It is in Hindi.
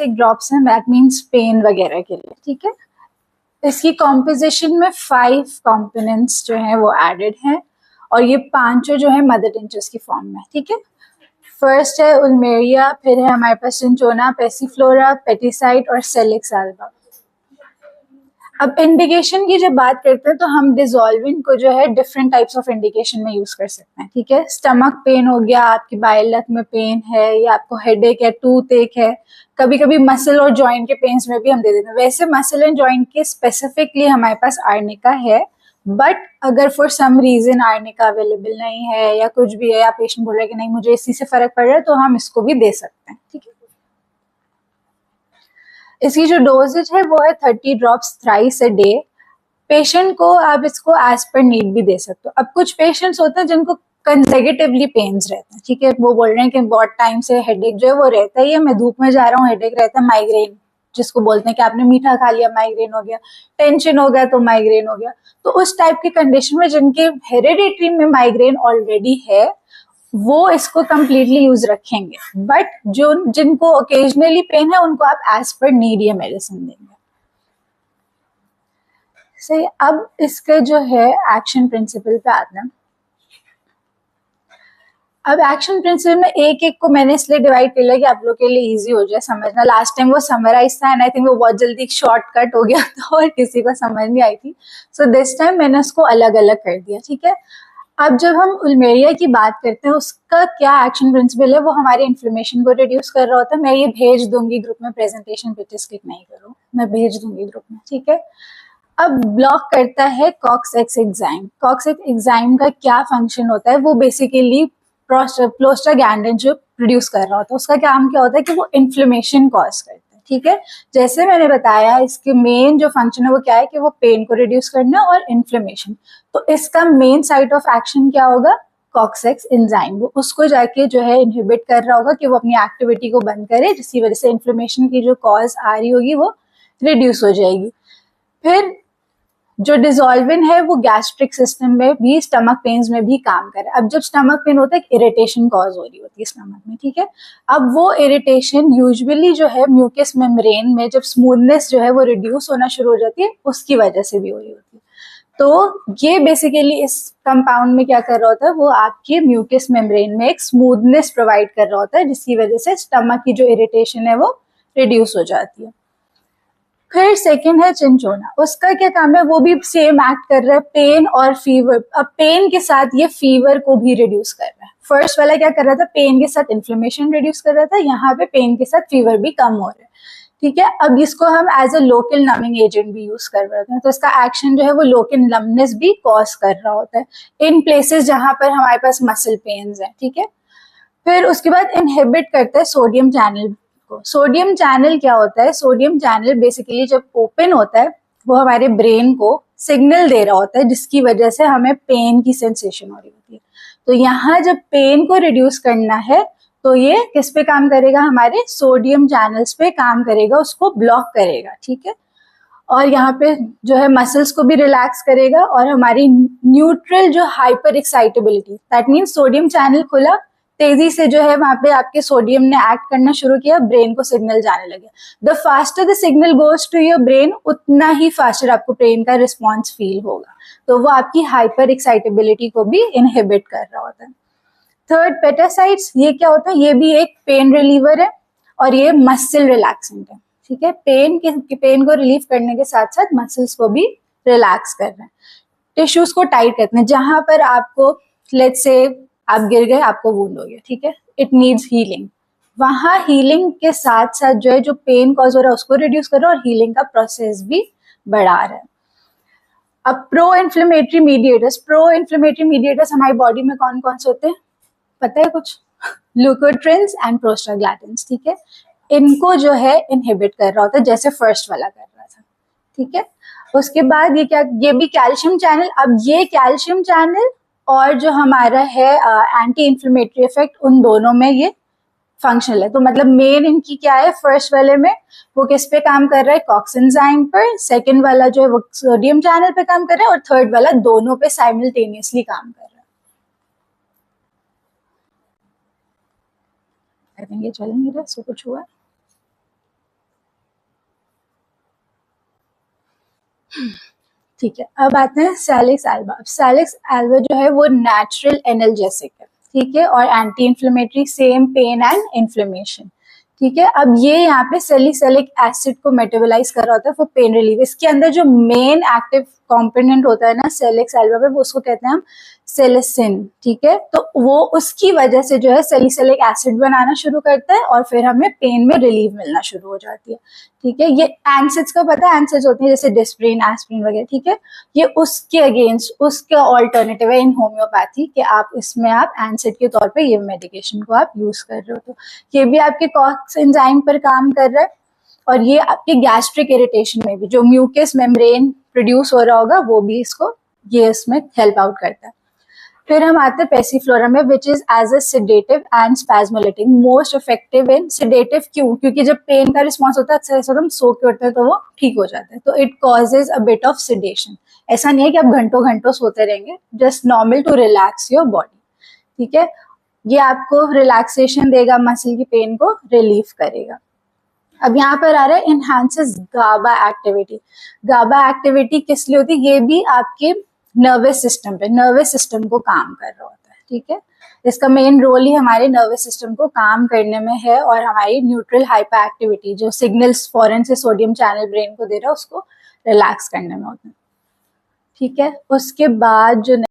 ड्रॉप्स हैं, दैट मीन्स पेन वगैरह के लिए, ठीक है। इसकी कॉम्पोजिशन में 5 कंपोनेंट्स जो हैं वो एडेड हैं और ये 5 जो है मदर टिंचर्स की फॉर्म में, ठीक है। फर्स्ट है उल्मेरिया, फिर है हमारे पास सिंचोना, पेसिफ्लोरा, पेटिसाइट और सेलिक्स एल्बा। अब इंडिकेशन की जब बात करते हैं तो हम डिजोल्विन को जो है डिफरेंट टाइप्स ऑफ इंडिकेशन में यूज कर सकते हैं, ठीक है। स्टमक पेन हो गया, आपकी बाइल डक्ट में पेन है, या आपको हेडेक है, टूथ एक है, कभी कभी मसल और जॉइंट के पेन्स में भी हम दे देते हैं। वैसे मसल एंड जॉइंट के स्पेसिफिकली हमारे पास आर्निका है, बट अगर for some reason arnica available नहीं है या कुछ भी है, या पेशेंट बोल रहा है कि नहीं मुझे इसी से फर्क पड़ रहा है, तो हम इसको भी दे सकते हैं, ठीक है। इसकी जो डोजेज है वो है 30 drops thrice a day. Patient को आप इसको एज पर नीड भी दे सकते हो। अब कुछ पेशेंट्स होते हैं जिनको कंसेक्यूटिवली पेन्स रहते हैं, ठीक है, वो बोल रहे हैं कि बहुत टाइम से हेडेक जो है वो रहता ही है, मैं धूप में जा रहा हूँ हेडेक रहता है, माइग्रेन जिसको बोलते हैं कि आपने मीठा खा लिया माइग्रेन हो गया, टेंशन हो गया तो माइग्रेन हो गया। तो उस टाइप की कंडीशन में जिनके हेरिडिटरी में माइग्रेन ऑलरेडी है वो इसको कम्प्लीटली यूज रखेंगे, बट जो जिनको ओकेजनली पेन है उनको आप एज पर नीड ये मेडिसिन देंगे। सही, अब इसके जो है एक्शन प्रिंसिपल पे आते हैं। अब एक्शन प्रिंसिपल में एक एक को मैंने इसलिए डिवाइड कर लिया कि आप लोग के लिए इजी हो जाए समझना। लास्ट टाइम वो समराइज था एंड आई थिंक वो बहुत जल्दी शॉर्टकट हो गया था और किसी को समझ नहीं आई थी, सो दिस टाइम मैंने उसको अलग अलग कर दिया, ठीक है। अब जब हम उल्मेरिया की बात करते हैं उसका क्या एक्शन प्रिंसिपल है, वो हमारे इन्फ्लेमेशन को रिड्यूस कर रहा होता है। मैं ये भेज दूंगी ग्रुप में, प्रेजेंटेशन पे स्किप नहीं करो, मैं भेज दूंगी ग्रुप में, ठीक है। अब ब्लॉक करता है कॉक्स-एक्स एंजाइम। कॉक्स-एक्स एंजाइम का क्या फंक्शन होता है, वो बेसिकली प्रोस्टाग्लैंडिन जो प्रोड्यूस कर रहा होता है, उसका काम क्या होता है कि वो इन्फ्लेमेशन कॉज करता है, ठीक है। जैसे मैंने बताया इसके मेन जो फंक्शन है वो क्या है कि वो पेन को रिड्यूस करना और इन्फ्लेमेशन। तो इसका मेन साइट ऑफ एक्शन क्या होगा, कॉक्स-एक्स एंजाइम, वो उसको जाके जो है इनहिबिट कर रहा होगा कि वो अपनी एक्टिविटी को बंद करे, जिसकी वजह से इन्फ्लेमेशन की जो कॉज आ रही होगी वो रिड्यूस हो जाएगी। फिर जो डिजोल्विन है वो गैस्ट्रिक सिस्टम में भी, स्टमक पेन्स में भी काम करे। अब जब स्टमक पेन होता है इरिटेशन कॉज हो रही होती है स्टमक में, ठीक है। अब वो इरिटेशन यूजुअली जो है म्यूकस मेम्ब्रेन में जब स्मूथनेस जो है वो रिड्यूस होना शुरू हो जाती है उसकी वजह से भी हो रही होती है। तो ये बेसिकली इस कंपाउंड में क्या कर रहा होता है, वो आपके म्यूकस मेम्ब्रेन में एक स्मूथनेस प्रोवाइड कर रहा होता है, जिसकी वजह से स्टमक की जो इरिटेशन है वो रिड्यूस हो जाती है। फिर सेकेंड है चिंचोना, उसका क्या काम है, वो भी सेम एक्ट कर रहा है पेन और फीवर। अब पेन के साथ ये फीवर को भी रिड्यूस कर रहा है। फर्स्ट वाला क्या कर रहा था, पेन के साथ इन्फ्लेमेशन रिड्यूस कर रहा था, यहाँ पे पेन के साथ फीवर भी कम हो रहा है, ठीक है। अब इसको हम as a local numbing agent भी यूज कर रहे हैं, तो इसका एक्शन जो है वो लोकल नमनेस भी कॉज कर रहा होता है इन प्लेसेस जहां पर हमारे पास मसल पेन्स है, ठीक है। फिर उसके बाद इनहिबिट करता है सोडियम चैनल को। सोडियम चैनल क्या होता है, सोडियम चैनल बेसिकली जब ओपन होता है वो हमारे ब्रेन को सिग्नल दे रहा होता है, जिसकी वजह से हमें पेन की सेंसेशन हो रही होती है। तो यहाँ जब पेन को रिड्यूस करना है तो ये किस पे काम करेगा, हमारे सोडियम चैनल्स पे काम करेगा, उसको ब्लॉक करेगा, ठीक है। और यहाँ पे जो है मसल्स को भी रिलैक्स करेगा और हमारी न्यूट्रल जो hyper excitability, that means sodium channel खुला, तेजी से जो है वहां पे आपके सोडियम ने एक्ट करना शुरू किया, ब्रेन को सिग्नल जाने लगे। The faster the signal goes to your brain, उतना ही फास्टर आपको ब्रेन का रिस्पॉन्स फील होगा, तो वो आपकी हाइपर एक्साइटेबिलिटी को भी इनहिबिट कर रहा होता है। थर्ड, पेटासाइट्स, ये क्या होता है, ये भी एक पेन रिलीवर है और ये मसल रिलैक्सेंट है, ठीक है। पेन को रिलीव करने के साथ साथ मसल्स को भी रिलैक्स कर रहे हैं, टिश्यूज को टाइट करते हैं। जहां पर आपको लेट्स से आप गिर गए, आपको वुंड हो गया, ठीक है, इट नीड्स हीलिंग, वहां हीलिंग के साथ साथ जो है जो पेन कॉज हो रहा है उसको रिड्यूस कर रहा है और हीलिंग का प्रोसेस भी बढ़ा रहा है। अब प्रो इन्फ्लेमेटरी मीडिएटर्स हमारी बॉडी में कौन कौन से होते हैं पता है कुछ, ल्यूकोट्रिन्स एंड प्रोस्टाग्लैंडिन्स, ठीक है। इनको जो है इनहिबिट कर रहा होता है, जैसे फर्स्ट वाला कर रहा था, ठीक है। उसके बाद ये क्या, ये भी कैल्शियम चैनल। अब ये कैल्शियम चैनल और जो हमारा है एंटी इन्फ्लेमेटरी इफेक्ट, उन दोनों में ये फंक्शनल है। तो मतलब मेन इनकी क्या है, फर्स्ट वाले में वो किस पे काम कर रहा है, कॉक्स एंजाइम पर, सेकंड वाला जो है वो सोडियम चैनल पे काम कर रहा है और थर्ड वाला दोनों पे साइमल्टेनियसली काम कर रहा है। आई थिंक ये चल नहीं रहा, सो कुछ हुआ। ठीक है, अब आते हैं सैलिक्स एल्बा। सैलिक्स एल्बा जो है वो नेचुरल एनाल्जेसिक है, ठीक है, और anti inflammatory, same pain and inflammation, ठीक है। अब ये यहाँ पे सैलिसिलिक एसिड को मेटाबोलाइज कर रहा होता है फॉर पेन रिलीफ। इसके अंदर जो मेन एक्टिव कंपोनेंट होता है ना सैलिक्स एल्बा पे, वो उसको कहते हैं हम सेलिसिन, ठीक है। तो वो उसकी वजह से जो है सैलिसिलिक एसिड बनाना शुरू करता है और फिर हमें पेन में रिलीफ मिलना शुरू हो जाती है, ठीक है। ये एनसिड्स का पता है, एनसिड्स होती है जैसे डिस्प्रिन, एस्प्रिन वगैरह, ठीक है। ये उसके अगेंस्ट, उसका ऑल्टरनेटिव है इन होम्योपैथी कि आप इसमें आप एनसिड के तौर पे ये मेडिकेशन को आप यूज कर रहे हो। तो ये भी आपके कॉक्स एंजाइम पर काम कर रहा है और ये आपके गैस्ट्रिक इरिटेशन में भी जो म्यूकस मेम्ब्रेन प्रोड्यूस हो रहा होगा वो भी इसको, ये इसमें हेल्प आउट करता है। फिर हम आते हैं पैसिफ्लोरम में, which is as a sedative and spasmolytic, most effective in sedative. क्यों? क्योंकि जब पेन का रिस्पॉन्स होता है अक्सर ऐसा हम सो के उठते हैं तो वो ठीक हो जाता है। तो it causes a bit of sedation. ऐसा नहीं है कि आप घंटों घंटों सोते रहेंगे, just normal to relax your body, ठीक है। ये आपको रिलैक्सेशन देगा, मसल की पेन को रिलीफ करेगा। अब यहाँ पर आ रहा है इनहांसेस गाबा एक्टिविटी। गाबा एक्टिविटी किस लिए होती है? ये भी आपके नर्वस सिस्टम पे, नर्वस सिस्टम को काम कर रहा होता है, ठीक है। इसका मेन रोल ही हमारे नर्वस सिस्टम को काम करने में है और हमारी न्यूट्रल हाइपर एक्टिविटी जो सिग्नल्स फॉरेन से सोडियम चैनल ब्रेन को दे रहा है उसको रिलैक्स करने में होता है, ठीक है। उसके बाद जो